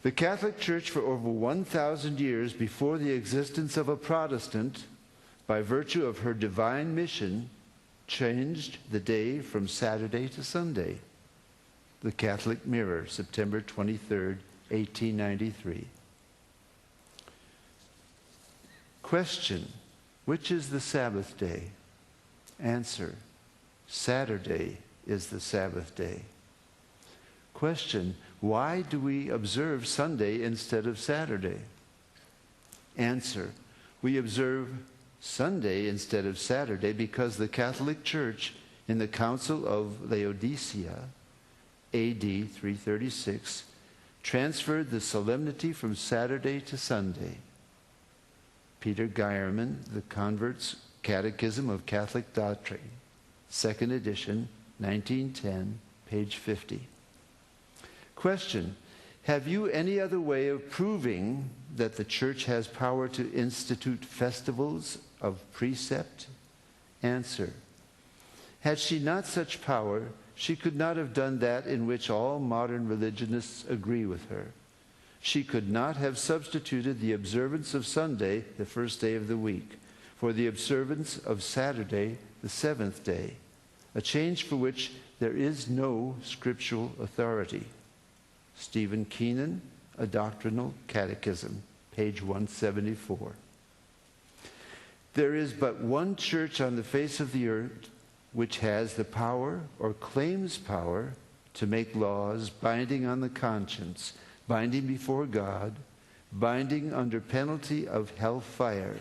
The Catholic Church for over 1,000 years before the existence of a Protestant, by virtue of her divine mission, changed the day from Saturday to Sunday. The Catholic Mirror, September 23rd, 1893. Question: which is the Sabbath day? Answer: Saturday is the Sabbath day. Question: why do we observe Sunday instead of Saturday? Answer: we observe Sunday instead of Saturday because the Catholic Church in the Council of Laodicea, AD 336, transferred the solemnity from Saturday to Sunday. Peter Geierman, The Convert's Catechism of Catholic Doctrine, 2nd edition, 1910, page 50. Question: have you any other way of proving that the Church has power to institute festivals of precept? Answer: had she not such power, she could not have done that in which all modern religionists agree with her. She could not have substituted the observance of Sunday, the first day of the week, for the observance of Saturday, the seventh day, a change for which there is no scriptural authority. Stephen Keenan, A Doctrinal Catechism, page 174. There is but one church on the face of the earth which has the power, or claims power, to make laws binding on the conscience, binding before God, binding under penalty of hellfire.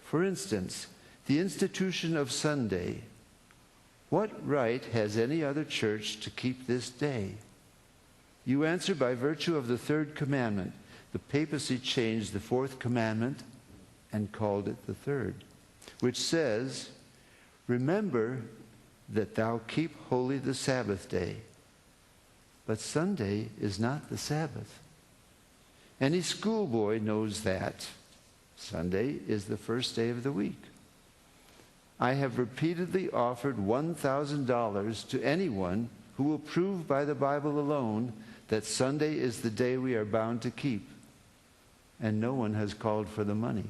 For instance, the institution of Sunday. What right has any other church to keep this day? You answer by virtue of the third commandment. The papacy changed the fourth commandment and called it the third, which says, remember that thou keep holy the Sabbath day. But Sunday is not the Sabbath. Any schoolboy knows that. Sunday is the first day of the week. I have repeatedly offered $1,000 to anyone who will prove by the Bible alone that Sunday is the day we are bound to keep, and no one has called for the money.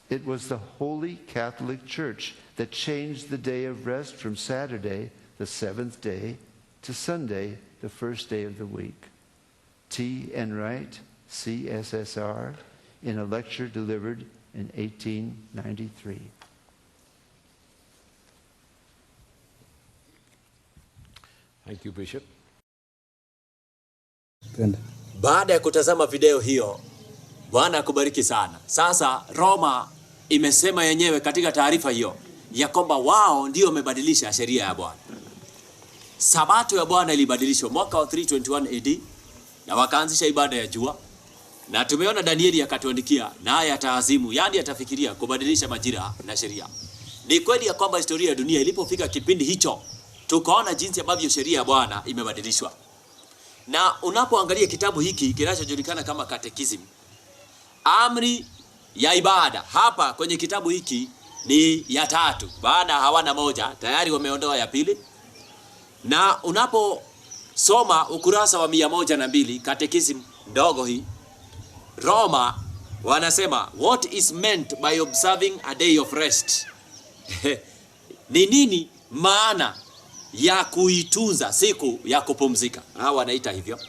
It was the Holy Catholic Church that changed the day of rest from Saturday, the seventh day, to Sunday, the first day of the week. T. Enright, CSSR, in a lecture delivered in 1893. Thank you, Bishop. Baada ya kutazama video hiyo, Bwana akubariki sana. Sasa Roma imesema yenyewe katika taarifa hiyo ya kwamba wao ndio wamebadilisha sheria ya Bwana. Sabato ya Bwana ilibadilishwa mwaka wa 321 AD na wakaanzisha ibada ya jua. Na tumeona Danieli akatuandikia naye ataazimu, yani atafikiria kubadilisha majira na sheria. Ni kweli ya kwamba historia ya dunia ilipofika kipindi hicho, tukaona jinsi ambavyo sheria ya Bwana imebadilishwa. Na unapoangalia kitabu hiki kinachojulikana kama Catechism, amri ya ibada hapa kwenye kitabu hiki ni ya tatu. Baada hawana moja, tayari wameondoa ya pili. Na unaposoma ukurasa wa 102 Catechism ndogo hii, Roma wanasema what is meant by observing a day of rest. Ni nini maana ya kuitunza siku ya kupumzika? Hawa wanaita hivyo.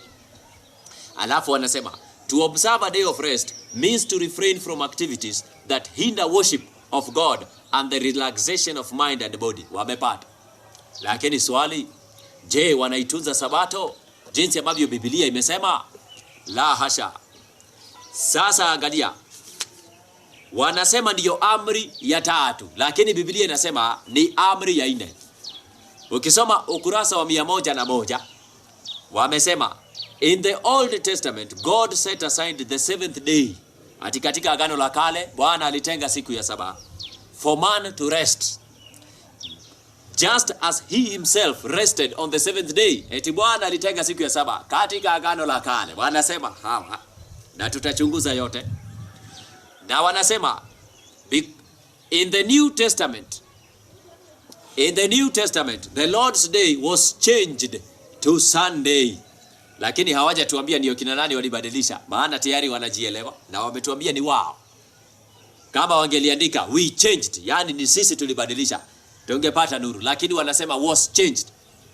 Alafu wanasema to observe a day of rest means to refrain from activities that hinder worship of God and the relaxation of mind and body. Wamepata. Lakini swali, je, wanaitunza sabato jinsi ambavyo Biblia imesema? La hasha. Sasa angalia, wanasema ndiyo amri ya tatu, lakini Biblia inasema ni amri ya 4. Ukisoma ukurasa wa 101, wamesema in the Old Testament God set aside the seventh day. Ati katika Agano la Kale Bwana alitenga siku ya saba for man to rest, just as he himself rested on the seventh day. Eti Bwana alitenga siku ya saba katika Agano la Kale. Wanasema hawa, na tutachunguza yote. Na wanasema in the New Testament, the Lord's day was changed to Sunday. lakini hawajatuambia ni kina nani walibadilisha, maana tayari wanajielewa na wametuambia ni wao. Kama wangeliandika we changed, yani ni sisi tulibadilisha, tungepata nuru, lakini wanasema was changed.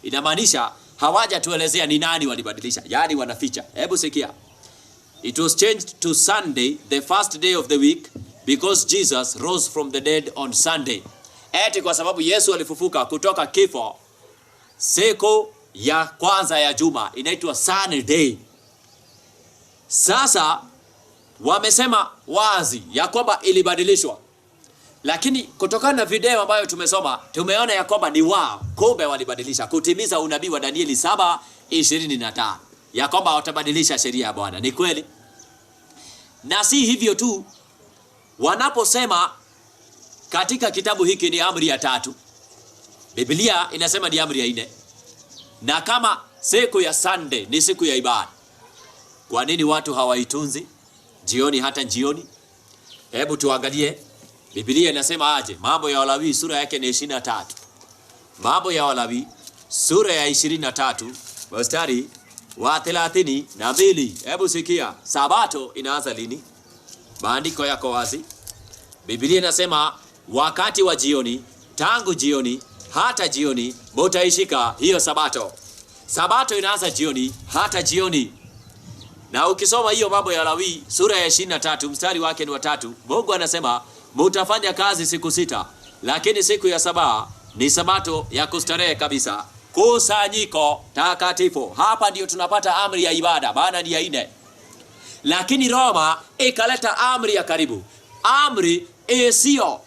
Inamaanisha hawajatuelezea ni nani walibadilisha, yani wanaficha. Hebu sikia. It was changed to Sunday, the first day of the week, because Jesus rose from the dead on Sunday. Eti kwa sababu Yesu alifufuka kutoka kifo siku ya kwanza ya juma, inaitwa Sunday. Sasa wamesema wazi ya kwamba ilibadilishwa, lakini kutokana na video ambayo tumesoma tumeona ya kwamba ni wao kumbe walibadilisha, kutimiza unabii wa Danieli 7:25 ya kwamba watabadilisha sheria ya Bwana. Ni kweli, na si hivyo tu, wanaposema katika kitabu hiki ni amri ya 3, Biblia inasema ni amri ya 4. Na kama siku ya Sunday ni siku ya ibada, kwa nini watu hawaitunzi jioni hata jioni? Hebu tuangalie Biblia inasema aje. Mambo ya Walawi sura yake ni 23. Mambo ya Walawi sura ya 23 mstari wa 32. Hebu sikia, Sabato inaanza lini? Maandiko yako wazi. Biblia inasema wakati wa jioni, tangu jioni hata jioni mtaishika hiyo Sabato. Sabato inaanza jioni hata jioni. Na ukisoma hiyo Mambo ya Lawi sura ya 23 mstari wake ni wa 3, Mungu anasema mtafanya kazi siku 6, lakini siku ya 7 ni Sabato ya kustarehe kabisa, kusanyiko takatifu. Hapa ndio tunapata amri ya ibada, maana ni ya 4. Lakini Roma ikaleta amri ya karibu, amri isiyo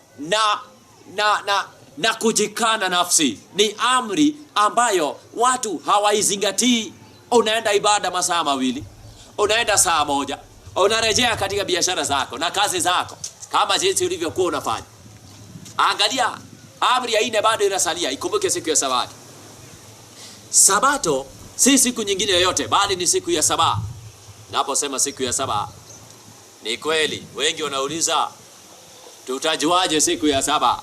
na kujikana nafsi. Ni amri ambayo watu hawaizingatii. Unaenda ibada masaa 2, unaenda saa 1, unarejea katika biashara zako na kazi zako kama jinsi ulivyokuwa unafanya. Angalia, amri ya 4 bado inasalia. Ikumbuke siku ya Sabato. Sabato si siku nyingine yoyote, bali ni siku ya 7. Naposema siku ya 7, ni kweli wengi wanauliza tutajuaje siku ya 7?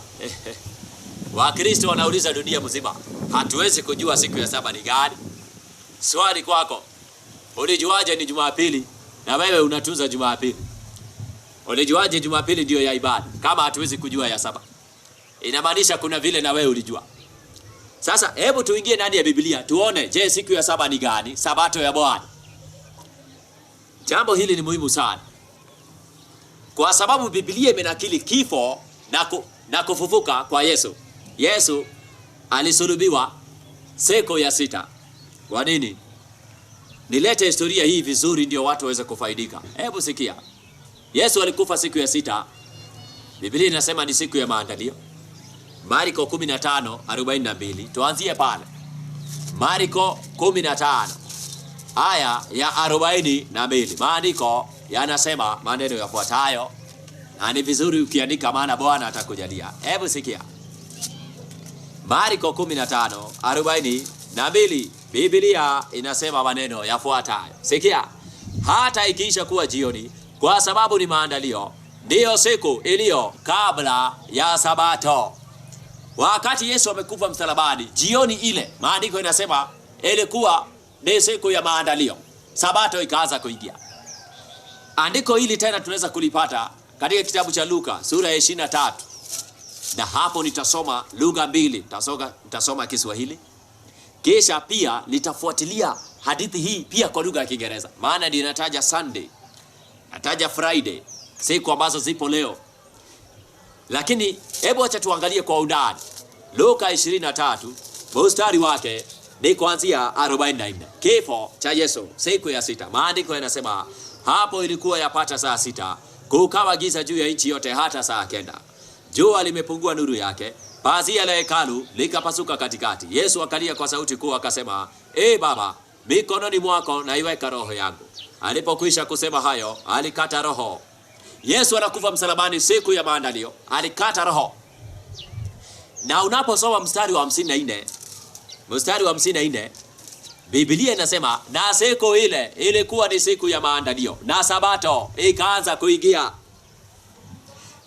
Wakristo wanauliza dunia mzima, hatuwezi kujua siku ya 7 ni gani. Swali kwako, ulijuaje ni Jumapili na wewe unatunza Jumapili? Ulijuaje Jumapili ndio ya ibada kama hatuwezi kujua ya 7? Inamaanisha kuna vile na wewe ulijua. Sasa hebu tuingie ndani ya Biblia tuone, je, siku ya 7 ni gani? Sabato ya Bwana. Jambo hili ni muhimu sana, kwa sababu Biblia imenakili kifo na kufufuka kwa Yesu. Yesu alisulubiwa siku ya 6. Kwa nini? Nilete historia hii vizuri ndio watu waweze kufaidika. Hebu sikia. Yesu alikufa siku ya 6. Biblia inasema ni siku ya maandalio. Marko 15:42. Tuanzie pale. Marko 15 aya ya 42. Maandiko yanasema maneno yafuatayo, na ni vizuri ukiandika, maana Bwana atakujalia. Hebu sikia. Marko 15:42. Biblia inasema maneno yafuatayo. Sikia. Hata ikiisha kuwa jioni, kwa sababu ni maandalio, ndiyo siku iliyo kabla ya Sabato. Wakati Yesu amekufa msalabani, jioni ile, maandiko inasema ilikuwa ni siku ya maandalio. Sabato ikaanza kuingia. Andiko hili tena tunaweza kulipata katika kitabu cha Luka sura ya 23. Na hapo nitasoma lugha 2. Nitasoma Kiswahili, kisha pia nitafuatilia hadithi hii pia kwa lugha ya Kiingereza, maana ninataja Sunday, nataja Friday, siku ambazo zipo leo. Lakini hebu acha tuangalie kwa undani. Luka 23 mstari wake ni kuanzia 44. Kifo cha Yesu siku ya 6. Maandiko yanasema hapo ilikuwa yapata saa 6, kukawa giza juu ya nchi yote hata saa 9. Jua limepungua nuru yake, pazia la hekalu likapasuka katikati. Yesu akalia kwa sauti kuu akasema, Baba, mikononi mwako naiweka roho yangu. Alipokwisha kusema hayo, alikata roho. Yesu anakufa msalabani siku ya maandalio, alikata roho. Na unaposoma mstari wa 54, Biblia inasema na siku ile ilikuwa ni siku ya maandalio, na Sabato ikaanza kuingia.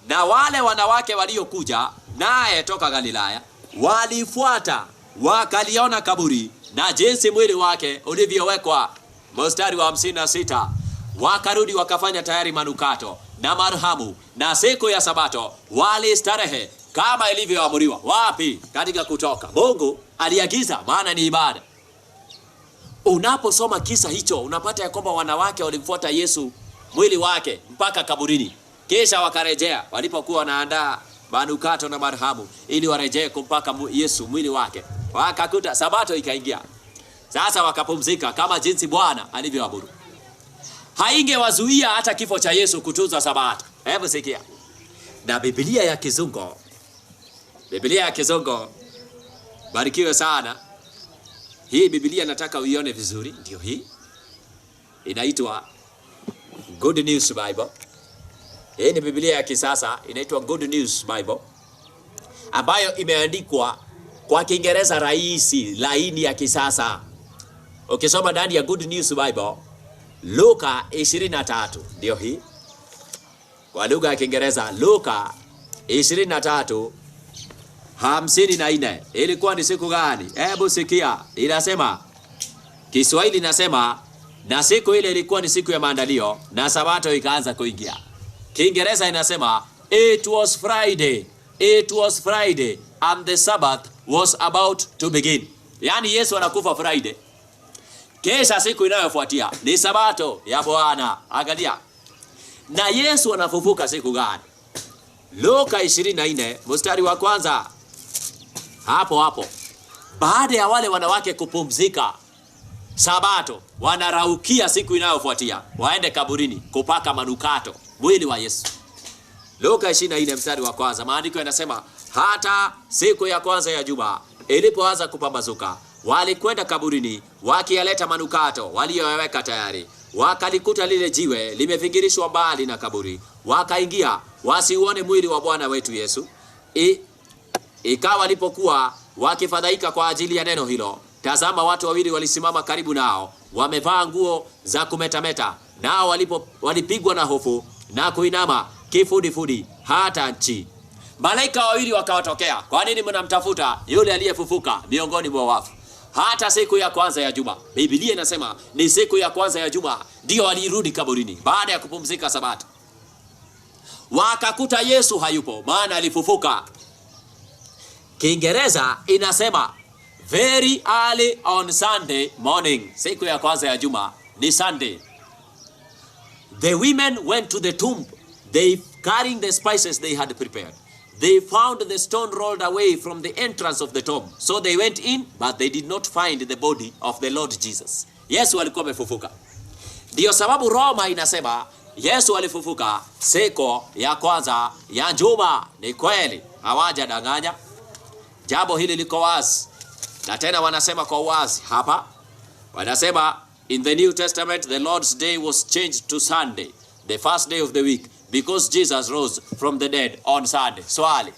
Na wale wanawake waliokuja naye toka Galilaya walifuata, wakaliona kaburi na jinsi mwili wake ulivyowekwa mstari wa 56, wakarudi wakafanya tayari manukato na marhamu, na siku ya Sabato walistarehe kama ilivyoamriwa. Wapi? Katika Kutoka. Mungu aliagiza, maana ni ibada. Unaposoma kisa hicho unapata ya kwamba wanawake walimfuata Yesu mwili wake mpaka kaburini, kisha wakarejea walipokuwa wanaandaa manukato na marhamu ili warejee kumpaka Yesu mwili wake. Wakakuta Sabato ikaingia. Sasa wakapumzika kama jinsi Bwana alivyoamuru. Haingewazuia hata kifo cha Yesu kutunza Sabato. Hebu sikia. Na Biblia ya Kizungu, barikiwe sana. Hii Biblia nataka uione vizuri, ndio hii. Inaitwa Good News Bible. Hii ni Biblia ya kisasa, inaitwa Good News Bible, ambayo imeandikwa kwa Kiingereza rahisi, laini ya kisasa. Ukisoma ndani ya Good News Bible, Luka 23, ndio hii. Kwa lugha ya Kiingereza, Luka 23:54. Ilikuwa ni siku gani? Hebu sikia. Inasema, Kiswahili inasema, na siku ile ilikuwa ni siku ya maandalio na Sabato ikaanza kuingia. Kiingereza inasema, it was Friday and the Sabbath was about to begin. Yani Yesu anakufa Friday, kisha siku inayofuatia ni Sabato ya Bwana. Angalia. Na Yesu anafufuka siku gani? Luka 24 mstari wa kwanza. Hapo baada ya wale wanawake kupumzika Sabato, wanaraukia siku inayofuatia waende kaburini kupaka manukato mwili wa Yesu. Luka 24 mstari wa kwanza, maandiko yanasema, hata siku ya kwanza ya juma ilipoanza kupambazuka, walikwenda kaburini wakiyaleta manukato waliyoweka tayari. Wakalikuta lile jiwe limevingirishwa mbali na kaburi. Wakaingia wasiuone mwili wa Bwana wetu Yesu. Ikawa walipokuwa wakifadhaika kwa ajili ya neno hilo, tazama, watu wawili walisimama karibu nao, wamevaa nguo za kumetameta. Nao walipigwa na hofu na kuinama kifudifudi hata nchi. Malaika wawili wakawatokea. Kwa nini mnamtafuta yule aliyefufuka miongoni mwa wafu? Hata siku ya kwanza ya juma. Biblia inasema ni siku ya kwanza ya juma ndio walirudi kaburini baada ya kupumzika Sabato. Wakakuta Yesu hayupo, maana alifufuka. Kiingereza inasema very early on Sunday morning. Siku ya kwanza ya juma ni Sunday. The women went to the tomb, they carrying the spices they had prepared. They found the stone rolled away from the entrance of the tomb. So they went in, but they did not find the body of the Lord Jesus. Yesu alikuwa amefufuka. Ndio sababu Roma inasema Yesu alifufuka siku ya kwanza ya juma. Ni kweli, hawajadanganya. Jambo hili liko wazi. Na tena wanasema kwa wazi hapa. Wanasema in the New Testament the Lord's day was changed to Sunday, the first day of the week, because Jesus rose from the dead on Sunday. Swali,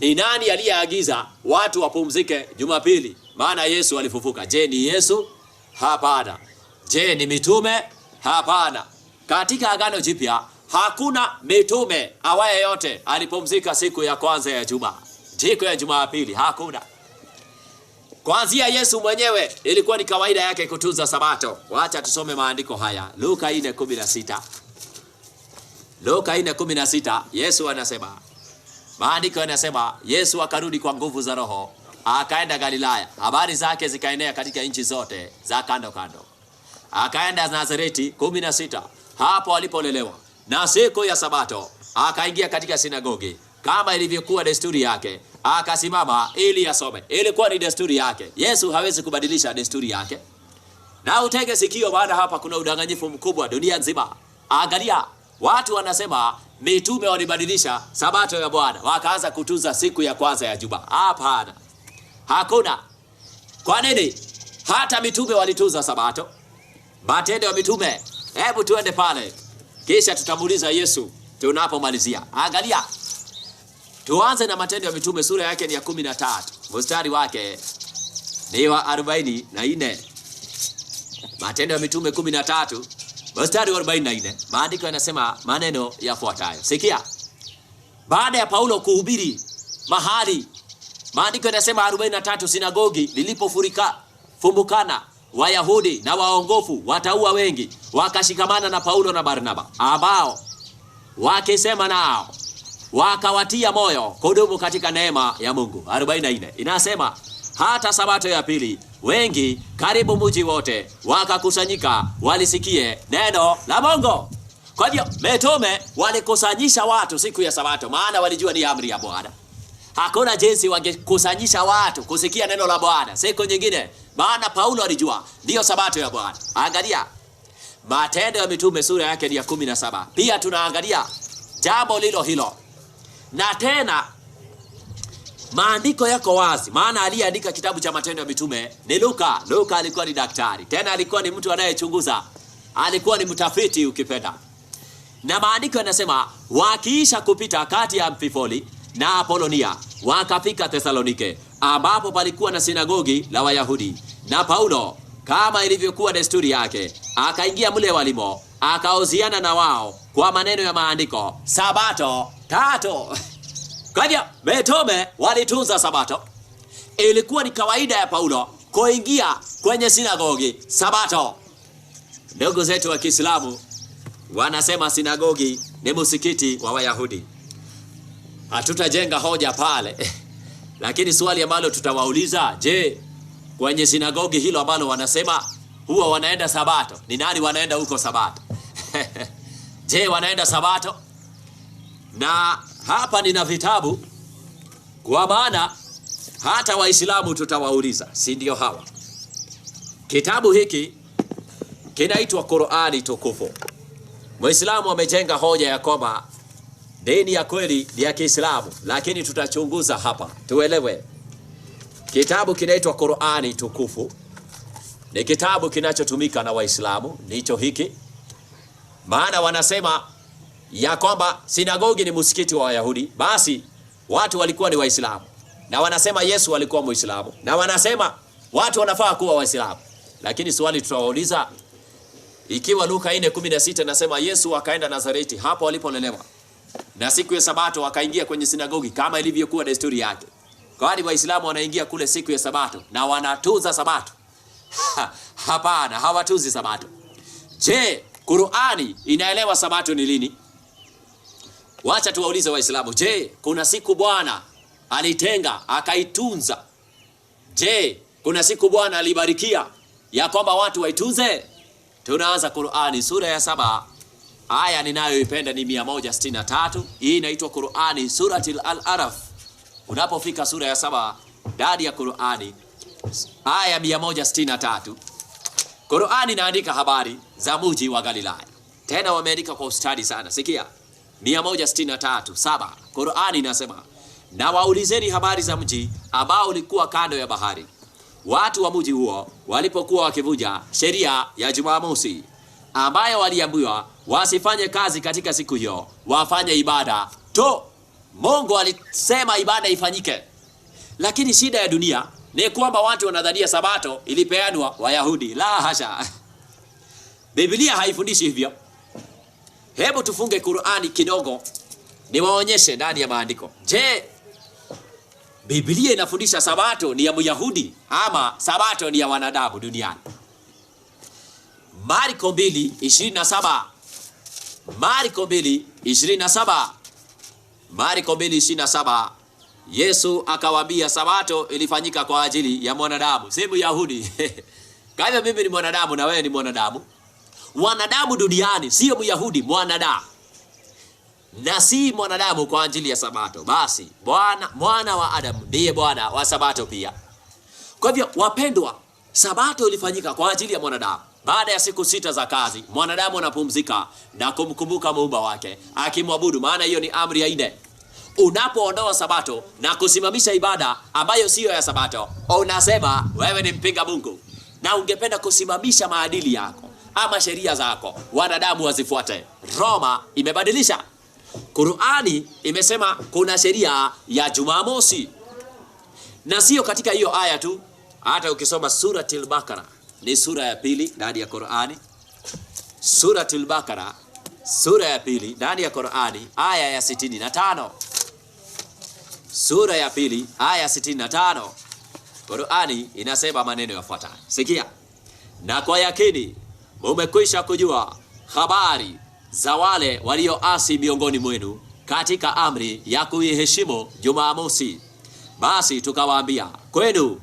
ni nani aliyeagiza watu wapumzike Jumapili? Maana Yesu alifufuka. Je, ni Yesu? Hapana. Je, ni mitume? Hapana. Katika Agano Jipya hakuna mitume awaye yote alipumzika siku ya kwanza ya juma. Siku ya Jumapili hakuna. Kuanzia Yesu mwenyewe ilikuwa ni kawaida yake kutunza Sabato. Wacha tusome maandiko haya. Luka 4:16. Luka 4:16, Yesu anasema, maandiko yanasema, Yesu akarudi kwa nguvu za Roho, akaenda Galilaya. Habari zake zikaenea katika nchi zote za kando kando. Akaenda Nazareti 16, hapo alipolelewa. Na siku ya Sabato akaingia katika sinagogi kama ilivyokuwa desturi yake, akasimama ili asome. Ilikuwa ni desturi yake. Yesu hawezi kubadilisha desturi yake. Na utege sikio, maana hapa kuna udanganyifu mkubwa dunia nzima. Angalia, watu wanasema mitume walibadilisha Sabato ya Bwana, wakaanza kutunza siku ya kwanza ya juma. Hapana. Hakuna. Kwa nini? Hata mitume walitunza Sabato. Matendo ya Mitume. Hebu tuende pale, kisha tutamuuliza Yesu tunapomalizia. Angalia. Tuanze na Matendo ya Mitume, sura yake ni ya 13. Mstari wake ni wa 44. Matendo ya Mitume 13, mstari wa 44. Maandiko yanasema maneno yafuatayo. Sikia. Baada ya Paulo kuhubiri mahali, maandiko yanasema 43, sinagogi lilipofurika fumbukana, Wayahudi na waongofu wataua wengi, wakashikamana na Paulo na Barnaba, ambao wakisema nao wakawatia moyo kudumu katika neema ya Mungu. 44 inasema hata sabato ya pili wengi karibu mji wote wakakusanyika walisikie neno la Mungu. Kwa hivyo mitume walikusanyisha watu siku ya sabato, maana walijua ni amri ya Bwana. Hakuna jinsi wangekusanyisha watu kusikia neno la Bwana siku nyingine, maana Paulo alijua ndio sabato ya Bwana. Angalia Matendo ya Mitume sura yake ni ya 17. Pia tunaangalia jambo lilo hilo. Na tena maandiko yako wazi, maana aliyeandika kitabu cha Matendo ya Mitume ni Luka. Luka alikuwa ni daktari, tena alikuwa ni mtu anayechunguza, alikuwa ni mtafiti ukipenda. Na maandiko yanasema wakiisha kupita kati ya Amfipoli na Apolonia wakafika Thesalonike, ambapo palikuwa na sinagogi la Wayahudi. Na Paulo kama ilivyokuwa desturi yake akaingia mle walimo, akaoziana na wao kwa maneno ya maandiko sabato 3. Kwa hiyo mitume walitunza sabato. Ilikuwa ni kawaida ya Paulo kuingia kwenye sinagogi sabato. Ndugu zetu wa Kiislamu wanasema sinagogi ni msikiti wa Wayahudi. Hatutajenga hoja pale. Lakini swali ambalo tutawauliza, je, kwenye sinagogi hilo ambalo wanasema huwa wanaenda sabato, ni nani wanaenda huko sabato? Je, wanaenda sabato? Na hapa nina vitabu, kwa maana hata Waislamu tutawauliza, si ndio hawa? Kitabu hiki kinaitwa Qur'ani tukufu. Waislamu wamejenga hoja ya kwamba dini ya kweli ni ya Kiislamu, lakini tutachunguza hapa tuelewe. Kitabu kinaitwa Qur'ani tukufu. Ni kitabu kinachotumika na Waislamu, ndicho hiki. Maana wanasema ya kwamba sinagogi ni msikiti wa Wayahudi, basi watu walikuwa ni Waislamu. Na wanasema Yesu alikuwa Muislamu. Na wanasema watu wanafaa kuwa Waislamu. Lakini swali tutawauliza, ikiwa Luka 4:16 nasema Yesu akaenda Nazareti, hapo alipolelewa, na siku ya sabato akaingia kwenye sinagogi kama ilivyokuwa desturi yake. Kwani Waislamu wanaingia kule siku ya sabato na wanatuza sabato? Hapana, hawatuzi sabato. Je, Qur'ani inaelewa sabato ni lini? Wacha tuwaulize Waislamu, je, kuna siku Bwana alitenga akaitunza? Je, kuna siku Bwana alibarikia ya kwamba watu waitunze? Tunaanza Qur'ani sura ya 7. Aya ninayoipenda ni 163. Hii inaitwa Qur'ani suratul Al-Araf. Unapofika sura ya 7 ndani ya Qur'ani aya 163, Qur'ani inaandika habari za mji wa Galilaya. Tena wameandika kwa ustadi sana. Sikia 163:7. Qur'ani inasema, na waulizeni habari za mji ambao ulikuwa kando ya bahari. Watu wa mji huo walipokuwa wakivunja sheria ya Jumamosi, ambayo waliambiwa wasifanye kazi katika siku hiyo, wafanye ibada tu. Mungu alisema ibada ifanyike. Lakini shida ya dunia ni kwamba watu wanadhania sabato ilipeanwa Wayahudi. La hasha. Biblia haifundishi hivyo. Hebu tufunge Qur'ani kidogo niwaonyeshe ndani ya maandiko. Je, Biblia inafundisha sabato ni ya Myahudi ama sabato ni ya wanadamu duniani? Marko 2:27. Marko 2:27. Marko 2:27. Yesu akawaambia sabato ilifanyika kwa ajili ya mwanadamu, si Myahudi. Kama mimi ni mwanadamu na wewe ni mwanadamu, wanadamu duniani sio Myahudi, mwanadamu. Na si mwanadamu kwa ajili ya sabato. Basi mwana wa Adamu ndiye bwana wa sabato pia. Kwa hivyo wapendwa, sabato ilifanyika kwa ajili ya mwanadamu. Baada ya siku 6 za kazi, mwanadamu anapumzika na kumkumbuka muumba wake, akimwabudu, maana hiyo ni amri ya 4. Unapoondoa sabato na kusimamisha ibada ambayo siyo ya sabato, unasema wewe ni mpinga Mungu na ungependa kusimamisha maadili yako ama sheria zako wanadamu wazifuate. Roma imebadilisha. Qur'ani imesema kuna sheria ya Jumamosi. Na sio katika hiyo aya tu, hata ukisoma suratul Baqara, ni sura ya 2 ndani ya Qur'ani. Suratul Baqara sura ya 2 ndani ya Qur'ani aya ya 65. Sura ya 2 aya 65. Qur'ani inasema maneno yafuatayo. Sikia. na kwa yakini mumekwisha kujua habari za wale walioasi miongoni mwenu katika amri ya kuiheshimu Jumamosi. Basi tukawaambia kwenu,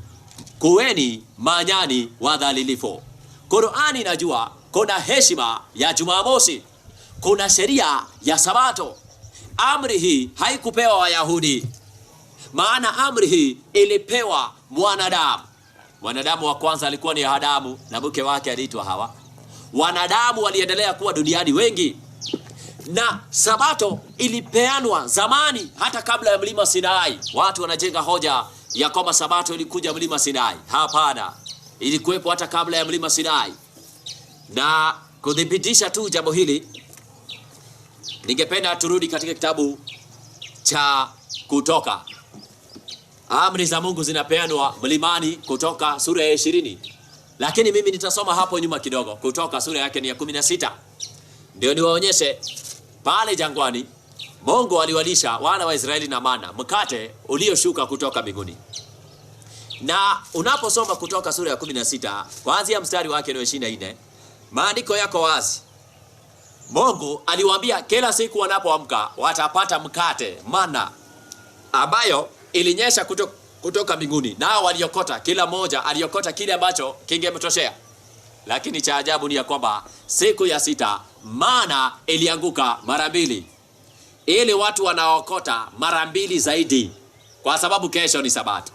kuweni manyani wadhalilifu. Qur'ani inajua kuna heshima ya Jumamosi, kuna sheria ya Sabato. Amri hii haikupewa Wayahudi, maana amri hii ilipewa mwanadamu. Mwanadamu wa kwanza alikuwa ni Adamu na mke wake aliitwa Hawa. Wanadamu waliendelea kuwa duniani wengi, na Sabato ilipeanwa zamani, hata kabla ya mlima Sinai. Watu wanajenga hoja ya kwamba Sabato ilikuja mlima Sinai. Hapana, ilikuwepo hata kabla ya mlima Sinai. Na kudhibitisha tu jambo hili, ningependa turudi katika kitabu cha Kutoka. Amri za Mungu zinapeanwa mlimani, Kutoka sura ya 20. Lakini mimi nitasoma hapo nyuma kidogo. Kutoka sura yake ni ya 16. Ndio niwaonyeshe pale jangwani Mungu aliwalisha wana wa Israeli na mana, mkate ulioshuka kutoka mbinguni. Na unaposoma Kutoka sura ya 16 kuanzia mstari wake wa 24, maandiko yako wazi. Mungu aliwaambia kila siku wanapoamka watapata mkate, mana, ambayo ilinyesha kutoka mbinguni. Nao waliokota, kila mmoja aliokota kile ambacho kingemtoshea. Lakini cha ajabu ni ya kwamba siku ya 6 mana ilianguka mara 2, ili watu wanaokota mara 2 zaidi, kwa sababu kesho ni Sabato.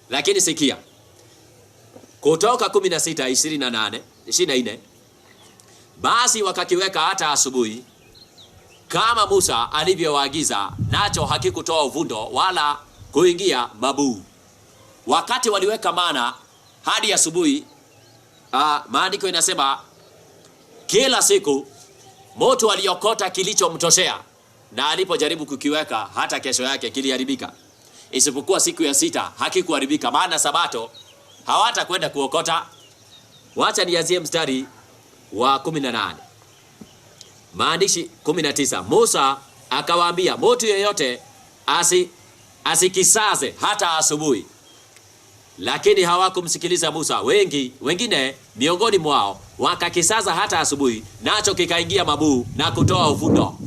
Lakini sikia, Kutoka 16:24, basi wakakiweka hata asubuhi kama Musa alivyowaagiza, nacho hakikutoa uvundo wala kuingia mabuu. Wakati waliweka mana hadi asubuhi, maandiko inasema kila siku mtu aliokota kilichomtoshea, na alipojaribu kukiweka hata kesho yake kiliharibika. Isipokuwa siku ya 6 hakikuharibika, maana Sabato hawata kwenda kuokota. Wacha nianzie mstari wa 18. Maandishi 19. Musa akawaambia mtu yeyote asikisaze hata asubuhi. Lakini hawakumsikiliza Musa. Wengine miongoni mwao wakakisaza hata asubuhi, nacho kikaingia mabuu na kutoa uvundo.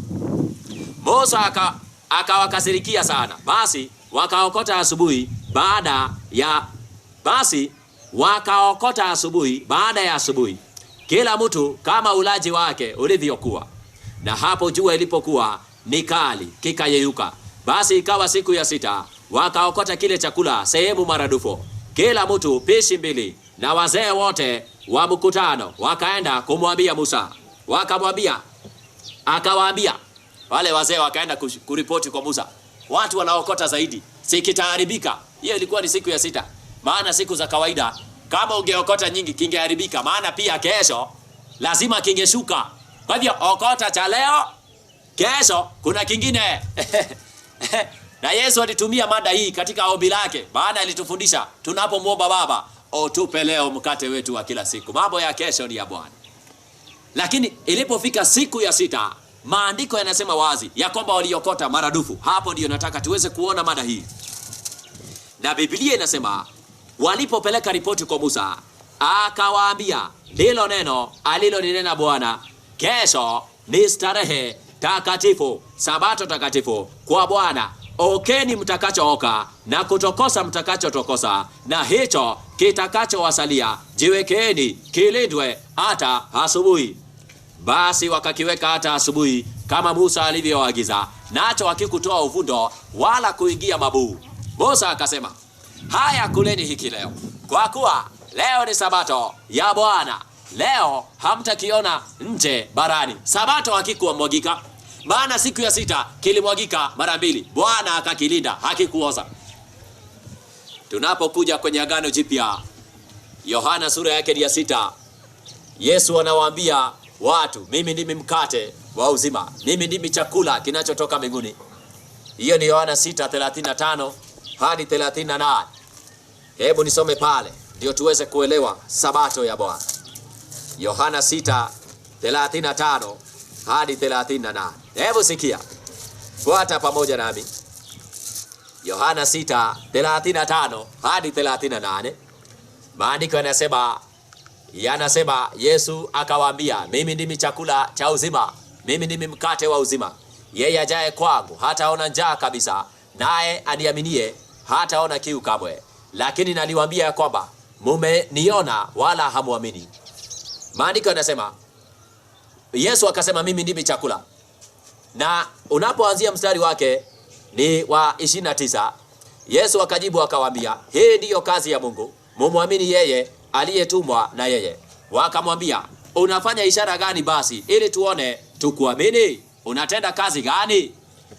Musa akawakasirikia sana. Basi wakaokota asubuhi baada ya asubuhi, kila mtu kama ulaji wake ulivyokuwa. Na hapo jua ilipokuwa ni kali, kikayeyuka. Basi ikawa siku ya 6 wakaokota kile chakula sehemu maradufu, kila mtu pishi 2. Na wazee wote wa mkutano wakaenda kumwambia Musa. Akawaambia, wale wazee wakaenda kuripoti kwa Musa, watu wanaokota zaidi, sikitaharibika. Hiyo ilikuwa ni siku ya 6. Maana siku za kawaida kama ungeokota nyingi kingeharibika, maana pia kesho lazima kingeshuka. Kwa hivyo okota cha leo, kesho kuna kingine. Na Yesu alitumia mada hii katika ombi lake, maana alitufundisha tunapomwomba Baba, tupe leo mkate wetu wa kila siku. Mambo ya kesho ni ya Bwana. Lakini ilipofika siku ya 6, maandiko yanasema wazi ya kwamba waliokota maradufu. Hapo ndio nataka tuweze kuona mada hii. Na Biblia inasema walipopeleka ripoti kwa Musa, akawaambia, ndilo neno aliloninena Bwana, kesho ni starehe takatifu, Sabato takatifu kwa Bwana. Okeni mtakachooka na kutokosa mtakachotokosa, na hicho kitakachowasalia jiwekeni kilindwe hata asubuhi. Basi wakakiweka hata asubuhi kama Musa alivyoagiza, nacho hakikutoa uvundo wala kuingia mabuu. Musa akasema, haya, kuleni hiki leo, kwa kuwa leo ni Sabato ya Bwana. Leo hamtakiona nje barani. Sabato hakikuwamwagika, maana siku ya 6 kilimwagika mara 2. Bwana akakilinda, hakikuoza. Tunapokuja kwenye Agano Jipya, Yohana sura yake ya 6, Yesu anawaambia watu, mimi ndimi mkate wa uzima, mimi ndimi chakula kinachotoka mbinguni. Hiyo ni Yohana 6:35 hadi 38. Hebu nisome pale ndio tuweze kuelewa Sabato ya Bwana. Yohana 6:35 hadi 38. Hebu sikia, fuata pamoja nami. Yohana 6:35 hadi 38. Maandiko yanasema yanasema Yesu akawaambia, mimi ndimi chakula cha uzima, mimi ndimi mkate wa uzima. Yeye ajaye kwangu hataona njaa kabisa, naye aniaminie hataona kiu kamwe. Lakini naliwaambia ya kwamba mumeniona wala hamuamini. Maandiko yanasema Yesu akasema mimi ndimi chakula. Na unapoanzia mstari wake ni wa 29, Yesu akajibu akawaambia, hii ndiyo kazi ya Mungu, mumwamini yeye aliyetumwa na yeye. Wakamwambia, unafanya ishara gani basi ili tuone tukuamini? Unatenda kazi gani?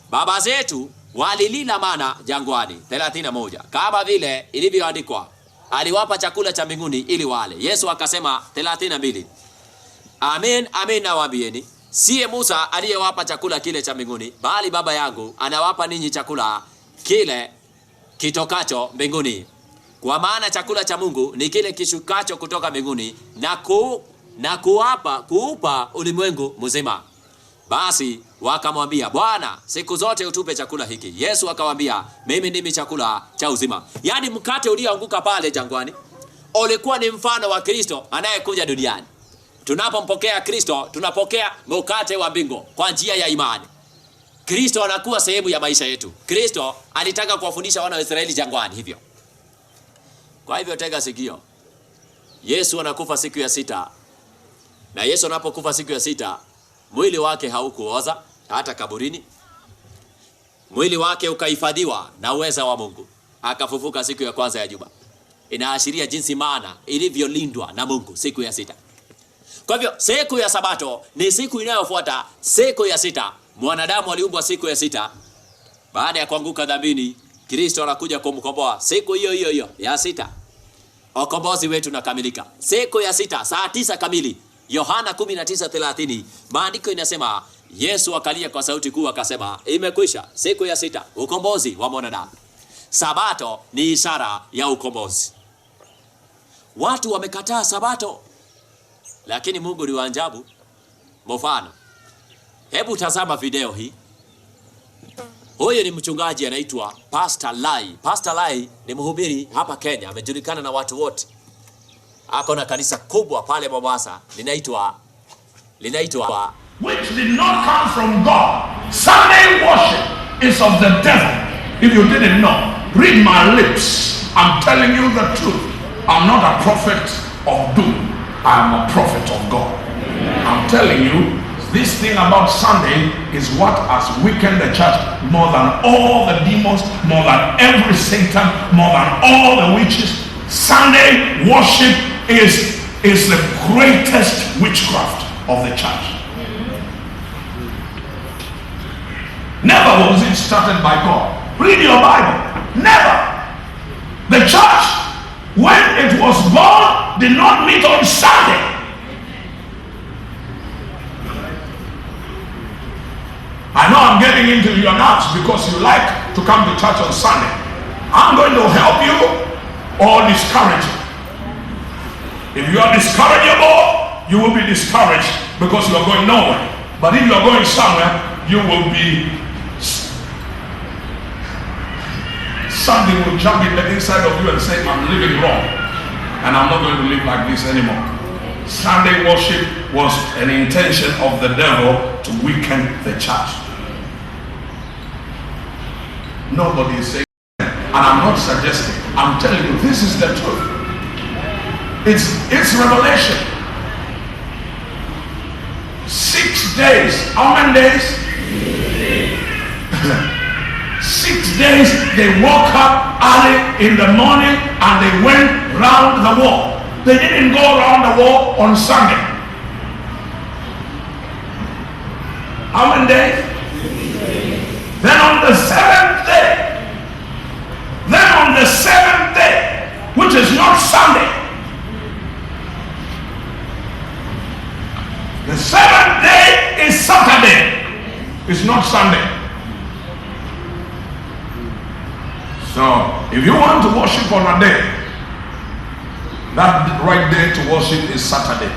Baba zetu walilila mana jangwani. 31, kama vile ilivyoandikwa, aliwapa chakula cha mbinguni ili wale. Yesu akasema 32, amin amin nawaambieni, siye Musa aliyewapa chakula kile cha mbinguni, bali Baba yangu anawapa ninyi chakula kile kitokacho mbinguni. Kwa maana chakula cha Mungu ni kile kishukacho kutoka mbinguni na kuupa ulimwengu mzima. Basi wakamwambia, Bwana, siku zote utupe chakula hiki. Yesu akawaambia, mimi ndimi chakula cha uzima. Yaani mkate ulioanguka pale jangwani ulikuwa ni mfano wa Kristo anayekuja duniani. Tunapompokea Kristo, tunapokea mkate wa mbingu kwa njia ya imani. Kristo anakuwa sehemu ya maisha yetu. Kristo alitaka kuwafundisha wana wa Israeli jangwani hivyo. Kwa hivyo tega sikio. Yesu anakufa siku ya 6. Na Yesu anapokufa siku ya 6, mwili wake haukuoza hata kaburini. Mwili wake ukahifadhiwa na uweza wa Mungu. Akafufuka siku ya kwanza ya juma. Inaashiria jinsi maana ilivyolindwa na Mungu siku ya 6. Kwa hivyo siku ya Sabato ni siku inayofuata siku ya 6. Mwanadamu aliumbwa siku ya 6. Baada ya kuanguka dhambini, Kristo anakuja kumkomboa siku hiyo hiyo ya 6. Ukombozi wetu nakamilika siku ya 6 saa 9 kamili. Yohana 19:30, maandiko inasema Yesu akalia kwa sauti kuu akasema, imekwisha. Siku ya 6, ukombozi wa mwanadamu. Sabato ni ishara ya ukombozi. Watu wamekataa Sabato, lakini Mungu ni wa ajabu. Mfano, hebu tazama video hii. Huyu ni mchungaji anaitwa Pastor Lai. Pastor Lai ni mhubiri hapa Kenya, amejulikana na watu wote. Ako na kanisa kubwa pale Mombasa, linaitwa which did not come from God. Sunday worship is of the devil. If you didn't know, read my lips. I'm telling you the truth. I'm not a prophet of doom. I'm a prophet of God. I'm telling you, this thing about Sunday is what has weakened the church more than all the demons, more than every Satan, more than all the witches. Sunday worship is the greatest witchcraft of the church. Never was it started by God. Read your Bible. Never. The church, when it was born, did not meet on Sunday. I know I'm getting into your nerves because you like to come to church on Sunday. I'm going to help you or discourage you. If you are discourageable, you will be discouraged because you are going nowhere. But if you are going somewhere, you will be, something will jump in the inside of you and say, I'm living wrong and I'm not going to live like this anymore. Sunday worship was an intention of the devil to weaken the church. Nobody is saying, and I'm not suggesting, I'm telling you, this is the truth. It's revelation. 6 days. How many days? 6 days they woke up early in the morning and they went round the wall. They didn't go around the wall on Sunday. How many days? Then on the 7th day, which is not Sunday, the 7th day is Saturday. It's not Sunday. So if you want to worship on a day, that right day to worship is Saturday.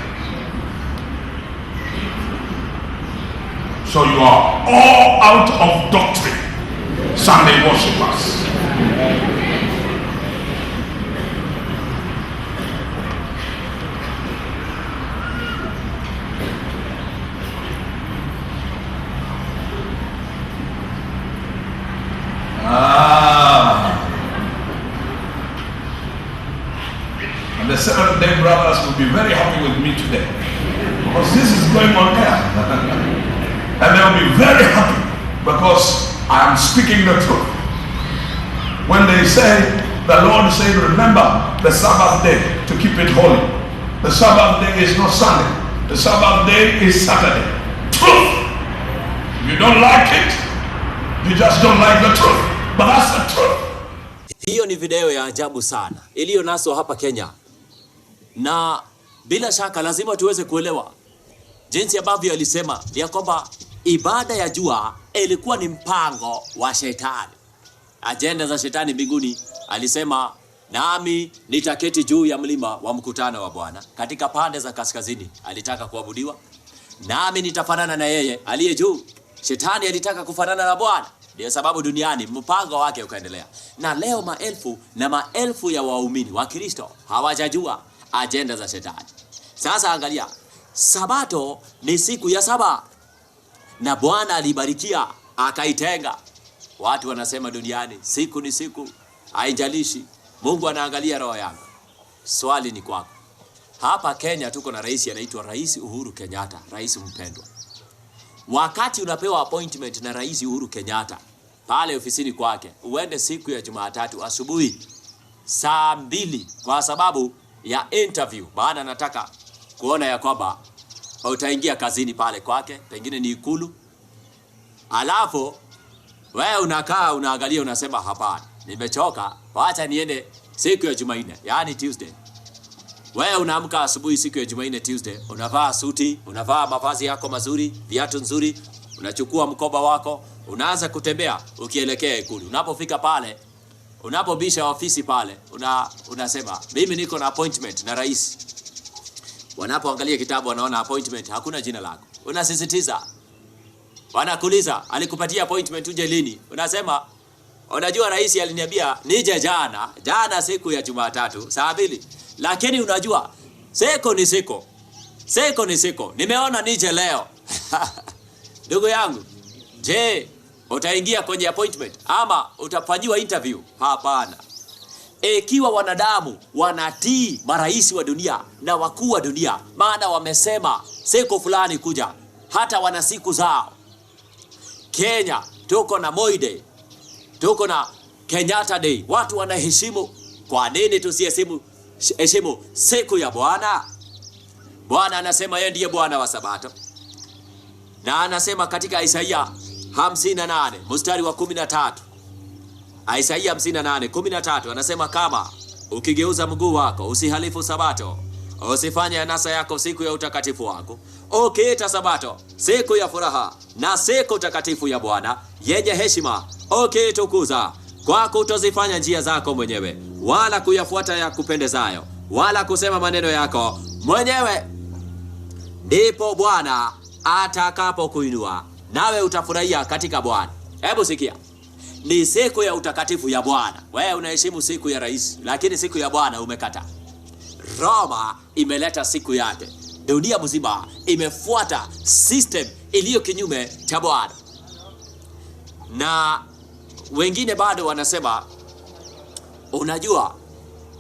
So you are all out of doctrine, Sunday worshipers. Seventh-day brothers will be very happy with me today, because this is going on air. And they'll be very happy because I am speaking the truth. When they say, the Lord said, remember the Sabbath day to keep it holy. The Sabbath day is not Sunday. The Sabbath day is Saturday. Truth. You don't like it, you just don't like the truth. But that's the truth. Hiyo ni video ya ajabu sana iliyonaswa hapa Kenya, na bila shaka lazima tuweze kuelewa jinsi ambavyo alisema ya kwamba ibada ya jua ilikuwa ni mpango wa shetani, ajenda za shetani mbinguni. Alisema, nami nitaketi juu ya mlima wa mkutano wa Bwana katika pande za kaskazini. Alitaka kuabudiwa, nami nitafanana na yeye aliye juu. Shetani alitaka kufanana na Bwana, ndio sababu duniani mpango wake ukaendelea. Na leo maelfu na maelfu ya waumini wa Kristo hawajajua ajenda za shetani. Sasa angalia, Sabato ni siku ya saba, na Bwana alibarikia akaitenga. Watu wanasema duniani siku ni siku, haijalishi. Mungu anaangalia roho yangu. Swali ni kwako. Hapa Kenya tuko na rais anaitwa Rais Uhuru Kenyatta, rais mpendwa. Wakati unapewa appointment na Rais Uhuru Kenyatta pale ofisini kwake, uende siku ya Jumatatu asubuhi saa 2 kwa sababu ya interview. Maana anataka kuona ya kwamba utaingia kazini pale kwake, pengine ni Ikulu. Alafu wewe unakaa unaangalia, unasema hapana, nimechoka, wacha niende siku ya Jumanne, yani Tuesday. Wewe unaamka asubuhi siku ya Jumanne, Tuesday, unavaa suti, unavaa mavazi yako mazuri, viatu nzuri, unachukua mkoba wako, unaanza kutembea ukielekea Ikulu. Unapofika pale, unapobisha ofisi pale, unasema mimi niko na appointment na rais. Wanapoangalia kitabu wanaona appointment hakuna jina lako. Unasisitiza. Wanakuuliza, alikupatia appointment uje lini? Unasema, unajua rais aliniambia nije jana siku ya Jumatatu saa 2. Lakini unajua siku ni siku. Nimeona nije leo. Ndugu yangu, je, utaingia kwenye appointment ama utafanyiwa interview? Hapana. Ikiwa wanadamu wanatii marais wa dunia na wakuu wa dunia, maana wamesema siku fulani kuja, hata wana siku zao. Kenya tuko na Moi Day, tuko na Kenyatta Day, watu wanaheshimu. Kwa nini tusiheshimu siku ya Bwana? Bwana anasema yeye ndiye Bwana wa Sabato, na anasema katika Isaia 58 mstari wa 13, Isaia 58:13 anasema, kama ukigeuza mguu wako usihalifu Sabato, usifanye anasa yako siku ya utakatifu wako, ukiita Sabato siku ya furaha na siku takatifu ya Bwana yenye heshima, ukitukuza kwa kutozifanya njia zako mwenyewe, wala kuyafuata ya kupendezayo, wala kusema maneno yako mwenyewe, ndipo Bwana atakapokuinua nawe utafurahia katika Bwana. Hebu sikia, ni siku ya utakatifu ya Bwana. Wewe unaheshimu siku ya rais, lakini siku ya Bwana umekata. Roma imeleta siku yake, dunia mzima imefuata system iliyo kinyume cha Bwana. Na wengine bado wanasema, unajua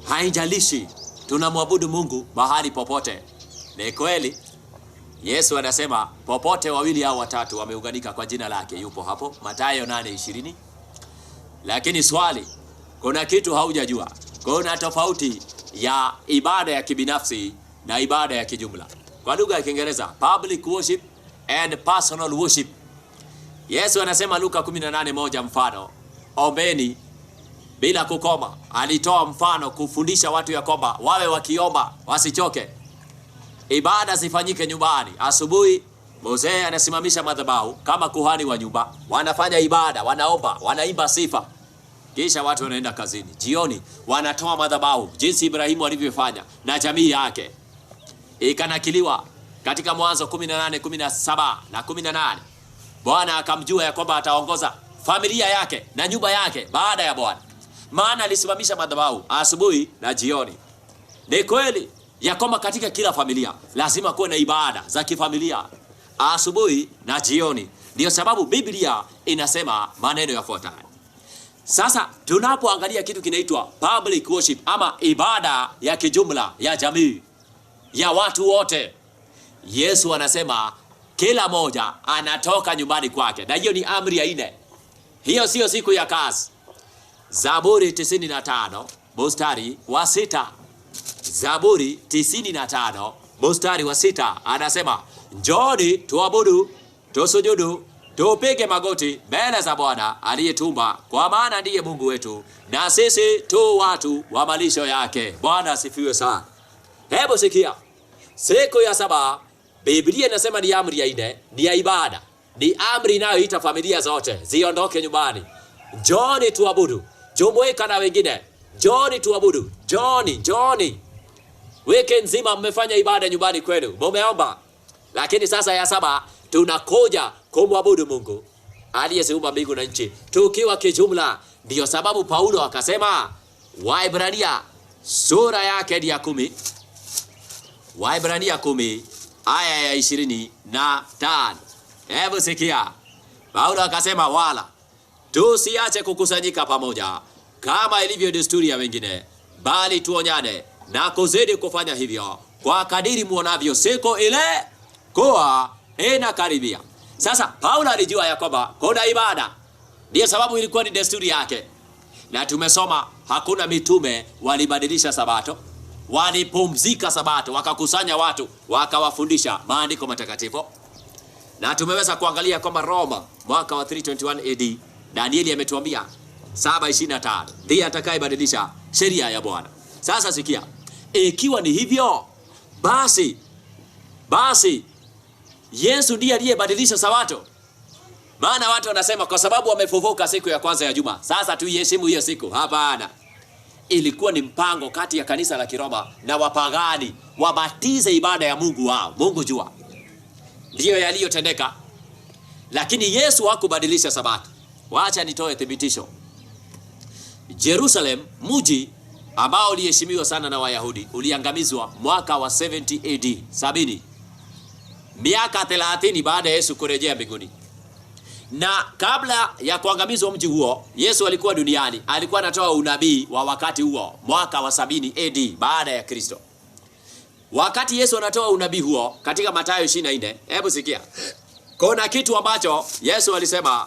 haijalishi, tunamwabudu Mungu mahali popote. Ni kweli, Yesu anasema popote 2 au 3 wameunganika kwa jina lake yupo hapo, Mathayo 8:20. Lakini swali, kuna kitu haujajua. Kuna tofauti ya ibada ya kibinafsi na ibada ya kijumla. Kwa lugha ya Kiingereza, public worship and personal worship. Yesu anasema Luka 18:1 mfano, ombeni bila kukoma. Alitoa mfano kufundisha watu ya kwamba wawe wakiomba wasichoke. Ibada zifanyike nyumbani. Asubuhi Mzee anasimamisha madhabahu kama kuhani wa nyumba, wanafanya ibada, wanaomba, wanaimba sifa. Kisha watu wanaenda kazini. Jioni wanatoa madhabahu jinsi Ibrahimu alivyofanya na jamii yake. Ikanakiliwa katika Mwanzo 18:17 na 18. Bwana akamjua ya kwamba ataongoza familia yake na nyumba yake baada ya Bwana, maana alisimamisha madhabahu asubuhi na jioni. Ni kweli ya kwamba katika kila familia lazima kuwe na ibada za kifamilia asubuhi na jioni. Ndio sababu Biblia inasema maneno yafuatayo: Sasa tunapoangalia kitu kinaitwa public worship ama ibada ya kijumla ya jamii ya watu wote, Yesu anasema kila moja anatoka nyumbani kwake, na hiyo ni amri ya 4. Hiyo sio siku ya kazi. Zaburi 95 mstari wa 6. Zaburi 95 mstari wa 6 anasema, njoni tuabudu, tusujudu, tupige magoti mbele za Bwana aliyetumba, kwa maana ndiye Mungu wetu na sisi tu watu wa malisho yake. Bwana asifiwe sana. Hebu sikia, siku ya 7 Biblia inasema ni amri ya 4, ni ya ibada, ni amri inayoita familia zote ziondoke nyumbani. Njoni tuabudu, jumuika na wengine, njoni tuabudu, njoni. Wiki nzima mmefanya ibada nyumbani kwenu, mumeomba, lakini sasa ya 7 tunakuja kumwabudu Mungu aliyeziumba mbingu na nchi tukiwa kijumla. Ndiyo sababu Paulo akasema, Waebrania sura yake ya 10, Waebrania 10 aya ya 25. Hebu sikia, Paulo akasema, wala tusiache kukusanyika pamoja kama ilivyo desturi ya wengine, bali tuonyane na kuzidi kufanya hivyo, kwa kadiri muonavyo siku ile kuwa inakaribia. Sasa Paulo alijua ya kwamba kuna ibada, ndiyo sababu ilikuwa ni desturi yake. Na tumesoma hakuna mitume walibadilisha Sabato, walipumzika Sabato, wakakusanya watu, wakawafundisha maandiko matakatifu. Na tumeweza kuangalia kwamba Roma mwaka wa 321 AD, Danieli ametuambia 7:25 ndiye atakayebadilisha sheria ya Bwana. Sasa sikia, ikiwa ni hivyo, basi Yesu ndiye aliyebadilisha Sabato. Maana watu wanasema kwa sababu wamefufuka siku ya kwanza ya juma, sasa tuiheshimu hiyo siku. Hapana. Ilikuwa ni mpango kati ya kanisa la Kiroma na wapagani wabatize ibada ya Mungu wao, Mungu jua. Ndiyo yaliyotendeka. Lakini Yesu hakubadilisha Sabato. Wacha nitoe thibitisho. Jerusalem, mji ambao uliheshimiwa sana na Wayahudi, uliangamizwa mwaka wa 70 AD, 70. Miaka 30 baada ya Yesu kurejea mbinguni. Na kabla ya kuangamizwa mji huo, Yesu alikuwa duniani, alikuwa anatoa unabii wa wakati huo, mwaka wa 70 AD baada ya Kristo. Wakati Yesu anatoa unabii huo katika Mathayo 24, hebu sikia. Kuna kitu ambacho Yesu alisema.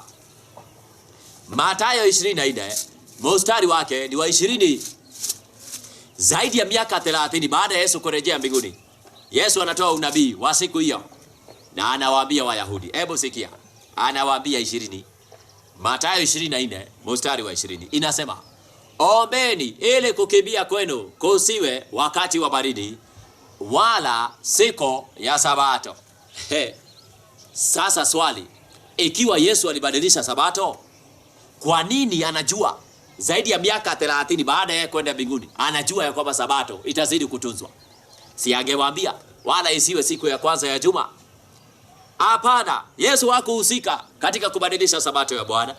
Mathayo 24, mstari wake ni wa 20. Zaidi ya miaka 30 baada ya Yesu kurejea mbinguni, Yesu anatoa unabii wa siku hiyo. Na anawaambia Wayahudi, hebu sikia. Anawaambia 20. Mathayo 24 mstari wa 20 inasema, ombeni ili kukimbia kwenu kusiwe wakati wa baridi, wala siku ya Sabato. Sasa swali, ikiwa Yesu alibadilisha Sabato, kwa nini anajua zaidi ya miaka 30 baada ya kwenda mbinguni, anajua ya kwamba Sabato itazidi kutunzwa? Si angewaambia wala isiwe siku ya kwanza ya juma? Hapana, Yesu hakuhusika katika kubadilisha Sabato ya Bwana.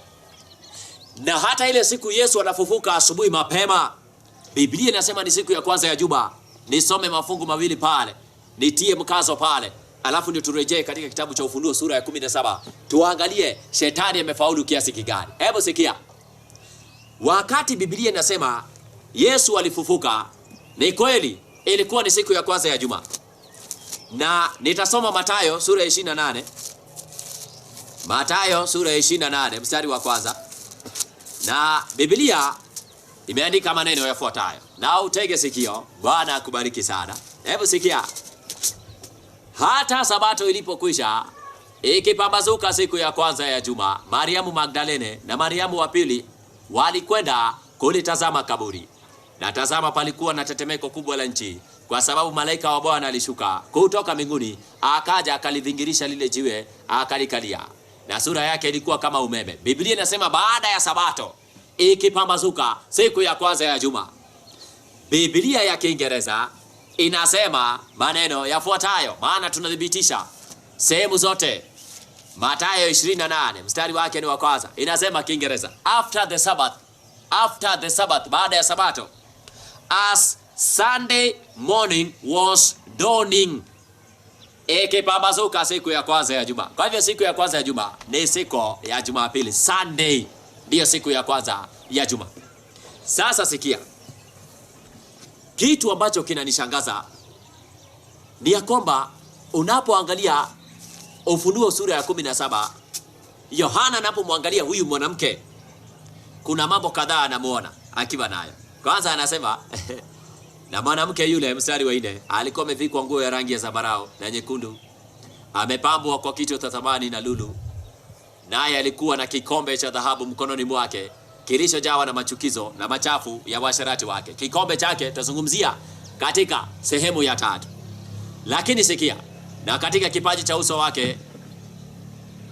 Na hata ile siku Yesu anafufuka asubuhi mapema, Biblia inasema ni siku ya kwanza ya juma. Nisome mafungu mawili pale, nitie mkazo pale, alafu ndio turejee katika kitabu cha Ufunuo sura ya 17. Tuangalie shetani amefaulu kiasi kigani. Hebu sikia. Wakati Biblia inasema Yesu alifufuka, ni kweli ilikuwa ni siku ya kwanza ya juma. Na nitasoma Mathayo sura ya 28. Mathayo sura ya 28 mstari wa kwanza. Na Biblia imeandika maneno yafuatayo. Na utege sikio, Bwana akubariki sana. Hebu sikia. Hata Sabato ilipokwisha, ikipambazuka siku ya kwanza ya juma, Mariamu Magdalene na Mariamu wa pili walikwenda kulitazama kaburi. Na tazama, palikuwa na tetemeko kubwa la nchi, kwa sababu malaika wa Bwana alishuka kutoka mbinguni, akaja akalidhingirisha lile jiwe, akalikalia, na sura yake ilikuwa kama umeme. Biblia inasema baada ya Sabato ikipambazuka siku ya kwanza ya juma. Biblia ya Kiingereza inasema maneno yafuatayo, maana tunadhibitisha sehemu zote. Mathayo 28 mstari wake ni wa kwanza. Inasema Kiingereza, after the Sabbath, baada ya Sabato, as Sunday morning was dawning. Ikipambazuka siku ya kwanza ya juma. Kwa hivyo siku ya kwanza ya juma ni siku ya Jumapili, Sunday. ndiyo siku ya kwanza ya juma. Sasa sikia, kitu ambacho kinanishangaza ni ya kwamba unapoangalia Ufunuo sura ya 17, Yohana anapomwangalia huyu mwanamke, kuna mambo kadhaa anamuona akiwa nayo. Kwanza anasema na mwanamke yule, mstari wa 4, alikuwa amevikwa nguo ya rangi ya zambarau na nyekundu, amepambwa kwa kito cha thamani na lulu, naye alikuwa na kikombe cha dhahabu mkononi mwake kilichojawa na machukizo na machafu ya washarati wake. Kikombe chake tutazungumzia katika sehemu ya 3. Lakini sikia, na katika kipaji cha uso wake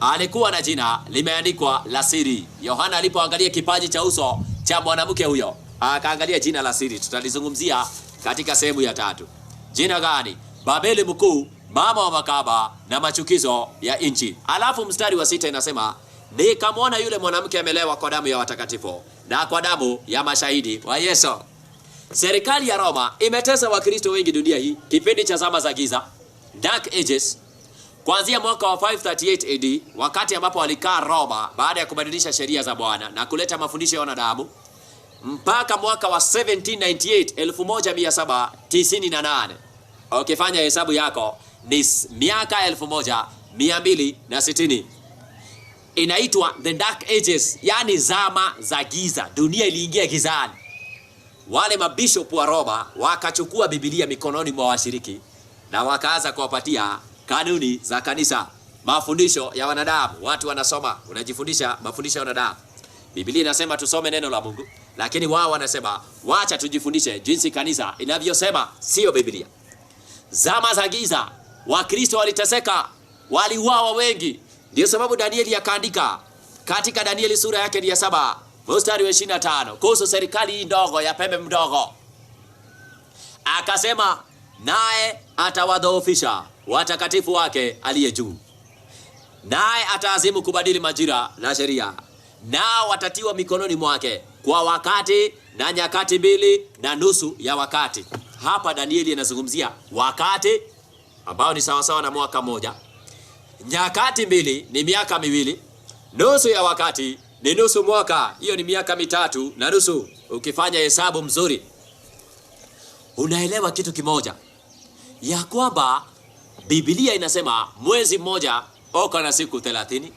alikuwa na jina limeandikwa la siri. Yohana alipoangalia kipaji cha uso cha mwanamke huyo, akaangalia jina la siri. Tutalizungumzia katika sehemu ya 3. Jina gani? Babeli mkuu, mama wa makaba na machukizo ya nchi. Alafu mstari wa 6 inasema, nikamwona yule mwanamke amelewa kwa damu ya watakatifu na kwa damu ya mashahidi wa Yesu. Serikali ya Roma imetesa Wakristo wengi dunia hii kipindi cha zama za giza, Dark Ages, kuanzia mwaka wa 538 AD, wakati ambapo walikaa Roma baada ya kubadilisha sheria za Bwana na kuleta mafundisho ya wanadamu, mpaka mwaka wa 1798, 1798. Ukifanya hesabu yako ni miaka 1260. Inaitwa the Dark Ages, yani zama za giza. Dunia iliingia gizani. Wale mabishop wa Roma wakachukua Biblia mikononi mwa washiriki na wakaanza kuwapatia kanuni za kanisa, mafundisho ya wanadamu. Watu wanasoma, unajifundisha mafundisho ya wanadamu. Biblia inasema tusome neno la Mungu, lakini wao wanasema wacha tujifundishe jinsi kanisa inavyosema, sio Biblia. Zama za giza, Wakristo waliteseka, waliuawa wengi. Ndio sababu Danieli akaandika katika Danieli sura yake ya 7 mstari wa 25 kuhusu serikali ndogo ya pembe mdogo. Akasema, naye atawadhoofisha watakatifu wake aliye juu, naye ataazimu kubadili majira na sheria, nao watatiwa mikononi mwake kwa wakati na nyakati 2.5 ya wakati. Hapa Danieli anazungumzia wakati ambao ni sawasawa na mwaka mmoja. Nyakati 2 ni miaka 2. Nusu ya wakati ni nusu mwaka, hiyo ni miaka 3.5. Ukifanya hesabu mzuri, unaelewa kitu kimoja, ya kwamba Biblia inasema mwezi mmoja uko na siku 30.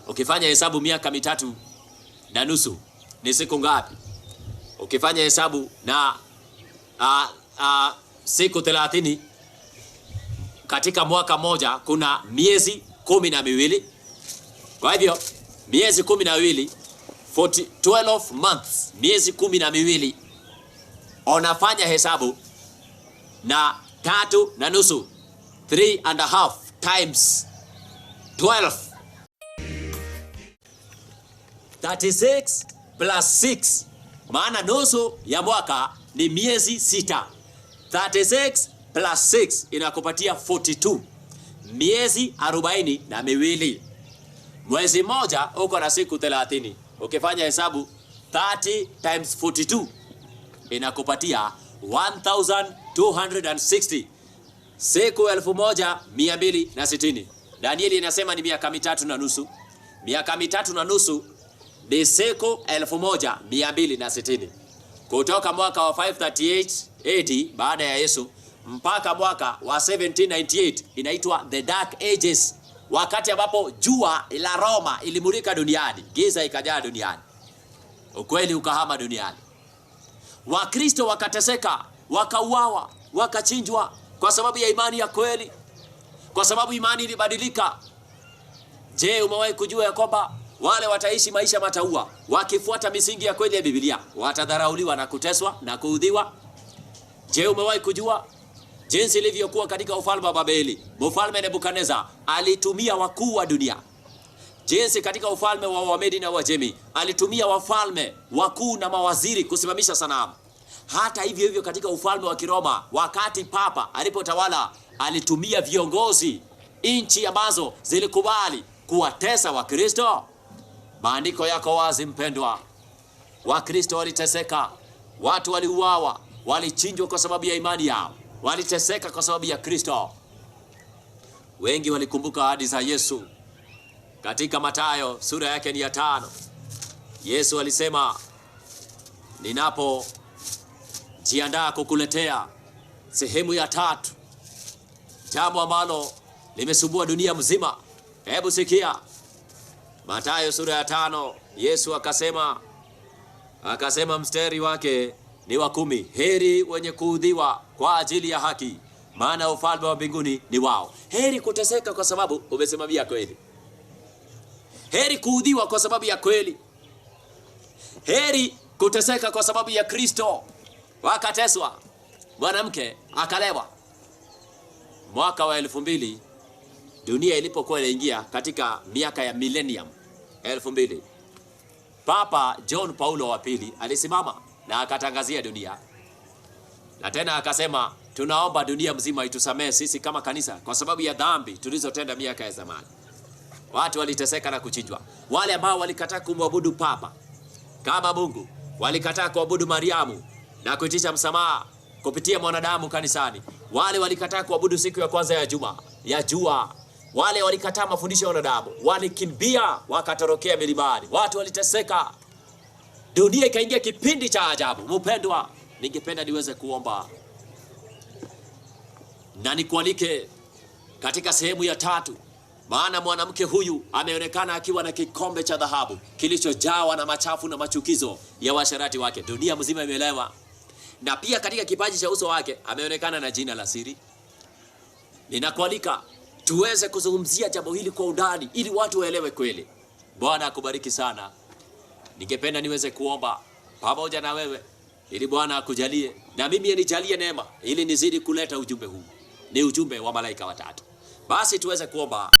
Ukifanya hesabu miaka 3.5 ni siku ngapi? Ukifanya hesabu na siku 30 katika mwaka moja, kuna miezi 12. Kwa hivyo miezi 12, 12 months, miezi 12. Unafanya hesabu na 3.5, 3.5 times 12, 36 plus 6, maana nusu ya mwaka ni miezi 6. 36 plus 6 inakupatia 42, miezi 42. Mwezi moja uko na siku 30. Ukifanya hesabu 30 times 42 inakupatia 1260, siku 1260. Danieli inasema ni miaka 3.5. Miaka 3.5 ni siku 1260. Kutoka mwaka wa 538 AD baada ya Yesu mpaka mwaka wa 1798 inaitwa the Dark Ages, wakati ambapo jua la Roma ilimulika duniani, giza ikajaa duniani, ukweli ukahama duniani. Wakristo wakateseka, wakauawa, wakachinjwa kwa sababu ya imani ya kweli, kwa sababu imani ilibadilika. Je, umewahi kujua ya kwamba wale wataishi maisha mataua wakifuata misingi ya kweli ya Biblia watadharauliwa na kuteswa na kuudhiwa? Je, umewahi kujua jinsi ilivyokuwa katika ufalme wa Babeli? Mfalme Nebukadneza alitumia wakuu wa dunia. Jinsi katika ufalme wa Wamedi na Wajemi alitumia wafalme, wakuu na mawaziri kusimamisha sanamu. Hata hivyo hivyo katika ufalme wa Kiroma, wakati papa alipotawala, alitumia viongozi, nchi ambazo zilikubali kuwatesa Wakristo. Maandiko yako wazi mpendwa. Wakristo waliteseka, watu waliuawa, walichinjwa kwa sababu ya imani yao, waliteseka kwa sababu ya Kristo. Wengi walikumbuka ahadi za Yesu katika Mathayo sura yake ni ya 5 Yesu alisema, ninapojiandaa kukuletea sehemu ya 3, jambo ambalo limesumbua dunia mzima. Hebu sikia. Mathayo sura ya 5, Yesu akasema mstari wake ni wa 10, heri wenye kuudhiwa kwa ajili ya haki, maana ufalme wa mbinguni ni wao. Heri kuteseka kwa sababu umesimamia kweli. Heri kuudhiwa kwa sababu ya kweli. Heri kuteseka kwa sababu ya Kristo. Wakateswa, mwanamke akalewa. Mwaka wa 2000, dunia ilipokuwa inaingia katika miaka ya millennium 2000, Papa John Paulo wa pili alisimama na akatangazia dunia, na tena akasema, tunaomba dunia mzima itusamehe sisi kama kanisa kwa sababu ya dhambi tulizotenda miaka ya zamani. Watu waliteseka na kuchinjwa. Wale ambao walikataa kumwabudu Papa kama Mungu, walikataa kuabudu Mariamu na kuitisha msamaha kupitia mwanadamu kanisani. Wale walikataa kuabudu siku ya kwanza ya jua. Wale walikataa mafundisho ya wanadamu, walikimbia wakatorokea milimani. Watu waliteseka. Dunia ikaingia kipindi cha ajabu. Mpendwa, ningependa niweze kuomba na nikualike katika sehemu ya 3, maana mwanamke huyu ameonekana akiwa na kikombe cha dhahabu kilichojawa na machafu na machukizo ya washarati wake. Dunia mzima imeelewa. Na pia katika kipaji cha uso wake ameonekana na jina la siri. Ninakualika tuweze kuzungumzia jambo hili kwa undani ili watu waelewe kweli. Bwana akubariki sana. Ningependa niweze kuomba pamoja na wewe ili Bwana akujalie na mimi anijalie neema ili nizidi kuleta ujumbe huu. Ni ujumbe wa malaika watatu. Basi tuweze kuomba.